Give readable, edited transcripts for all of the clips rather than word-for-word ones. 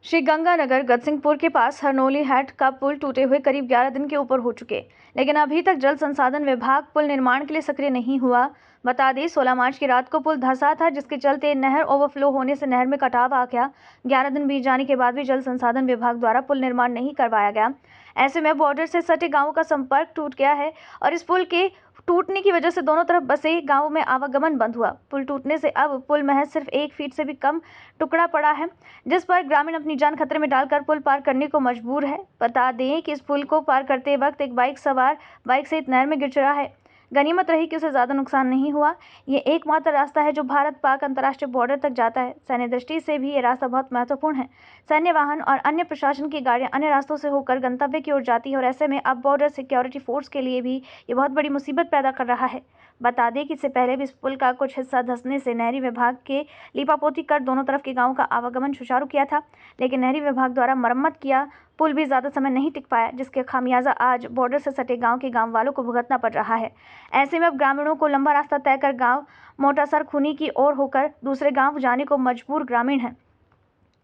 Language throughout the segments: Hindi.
श्रीगंगानगर गजसिंहपुर के पास हरनौली हैट का पुल टूटे हुए करीब 11 दिन के ऊपर हो चुके, लेकिन अभी तक जल संसाधन विभाग पुल निर्माण के लिए सक्रिय नहीं हुआ। बता दें 16 मार्च की रात को पुल धंसा था, जिसके चलते नहर ओवरफ्लो होने से नहर में कटाव आ गया। 11 दिन बीत जाने के बाद भी जल संसाधन विभाग द्वारा पुल निर्माण नहीं करवाया गया। ऐसे में बॉर्डर से सटे गांवों का संपर्क टूट गया है और इस पुल के टूटने की वजह से दोनों तरफ बसे गांवों में आवागमन बंद हुआ। पुल टूटने से अब पुल महज सिर्फ 1 फीट से भी कम टुकड़ा पड़ा है, जिस पर ग्रामीण अपनी जान खतरे में डालकर पुल पार करने को मजबूर है। बता दें कि इस पुल को पार करते वक्त एक बाइक सवार बाइक सहित नहर में गिर चढ़ा है। गनीमत रही कि उसे ज्यादा नुकसान नहीं हुआ। ये एकमात्र रास्ता है जो भारत पाक अंतर्राष्ट्रीय बॉर्डर तक जाता है। सैन्य दृष्टि से भी ये रास्ता बहुत महत्वपूर्ण है। सैन्य वाहन और अन्य प्रशासन की गाड़ियां अन्य रास्तों से होकर गंतव्य की ओर जाती है और ऐसे में अब बॉर्डर सिक्योरिटी फोर्स के लिए भी ये बहुत बड़ी मुसीबत पैदा कर रहा है। बता दें कि इससे पहले भी इस पुल का कुछ हिस्सा धंसने से नहरी विभाग के लीपापोती कर दोनों तरफ के गांवों का आवागमन सुचारू किया था, लेकिन नहरी विभाग द्वारा मरम्मत किया पुल भी ज़्यादा समय नहीं टिक पाया, जिसके खामियाजा आज बॉर्डर से सटे गांव के गांव वालों को भुगतना पड़ रहा है। ऐसे में अब ग्रामीणों को लंबा रास्ता तय कर गांव मोटासर खुनी की ओर होकर दूसरे गांव जाने को मजबूर ग्रामीण हैं।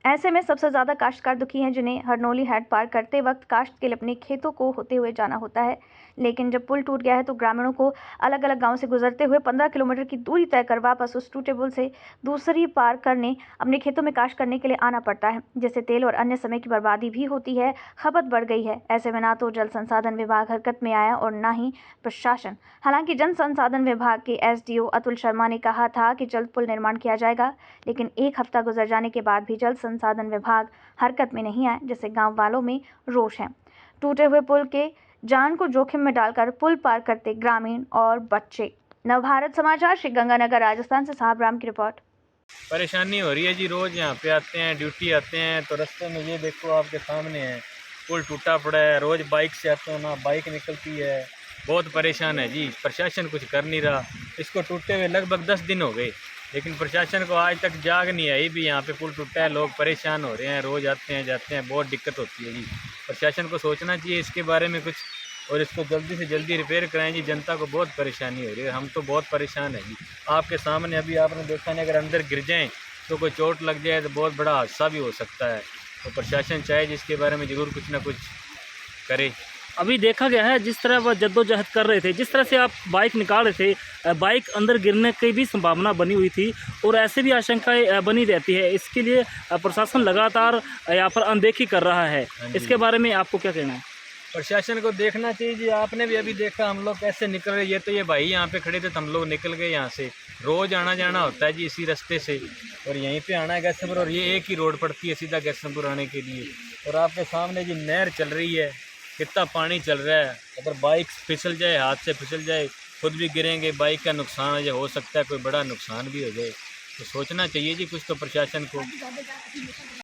ऐसे में सबसे ज़्यादा काश्तकार दुखी हैं, जिन्हें हरनौली हैट पार करते वक्त काश्त के लिए अपने खेतों को होते हुए जाना होता है। लेकिन जब पुल टूट गया है तो ग्रामीणों को अलग अलग गांव से गुजरते हुए 15 किलोमीटर की दूरी तय कर वापस उस टूटे पुल से दूसरी पार करने अपने खेतों में काश्त करने के लिए आना पड़ता है, जिससे तेल और अन्य समय की बर्बादी भी होती है। खपत बढ़ गई है। ऐसे में ना तो जल संसाधन विभाग हरकत में आया और ना ही प्रशासन। हालांकि जल संसाधन विभाग के एसडीओ अतुल शर्मा ने कहा था कि जल्द पुल निर्माण किया जाएगा, लेकिन एक हफ्ता गुजर जाने के बाद भी जल संसाधन विभाग हरकत में नहीं आया, जिससे गांव वालों में रोष है। टूटे हुए पुल के जान को जोखिम में डालकर पुल पार करते ग्रामीण और बच्चे। नवभारत समाचार, श्रीगंगानगर, राजस्थान से साहब राम की रिपोर्ट। परेशानी हो रही है जी। रोज़ यहाँ पे आते हैं, ड्यूटी आते हैं, तो रास्ते में ये देखो आपके सामने है पुल टूटा पड़ा है। रोज़ बाइक से आते हैं ना, बाइक निकलती है। बहुत परेशान है जी। प्रशासन कुछ कर नहीं रहा। इसको टूटे हुए लगभग 10 दिन हो गए, लेकिन प्रशासन को आज तक जाग नहीं आई भी यहाँ पे पुल टूटा है। लोग परेशान हो रहे हैं, रोज़ आते हैं जाते हैं, बहुत दिक्कत होती है जी। प्रशासन को सोचना चाहिए इसके बारे में कुछ, और इसको जल्दी से जल्दी रिपेयर कराएं जी। जनता को बहुत परेशानी हो रही है, हम तो बहुत परेशान है जी। आपके सामने अभी आपने देखा नहीं, अगर अंदर गिर जाएं तो कोई चोट लग जाए तो बहुत बड़ा हादसा भी हो सकता है। तो प्रशासन चाहे जिसके बारे में ज़रूर कुछ ना कुछ करे। अभी देखा गया है जिस तरह वह जद्दोजहद कर रहे थे, जिस तरह से आप बाइक निकाल रहे थे, बाइक अंदर गिरने की भी संभावना बनी हुई थी और ऐसे भी आशंकाएं बनी रहती है। इसके लिए प्रशासन लगातार यहाँ पर अनदेखी कर रहा है। इसके बारे में आपको क्या कहना है? प्रशासन को देखना चाहिए जी। आपने भी अभी देखा हम लोग कैसे निकल रहे। ये तो ये भाई यहाँ पे खड़े थे तो हम लोग निकल गए यहाँ से। रोज़ आना जाना होता है जी इसी रास्ते से, और यहीं पे आना है गैसमपुर, और ये एक ही रोड पड़ती है सीधा गैसमपुर आने के लिए। और आपके सामने जी नहर चल रही है, कितना पानी चल रहा है। अगर बाइक फिसल जाए, हाथ से फिसल जाए, खुद भी गिरेंगे, बाइक का नुकसान हो सकता है, कोई बड़ा नुकसान भी हो जाए। तो सोचना चाहिए जी कुछ तो प्रशासन को।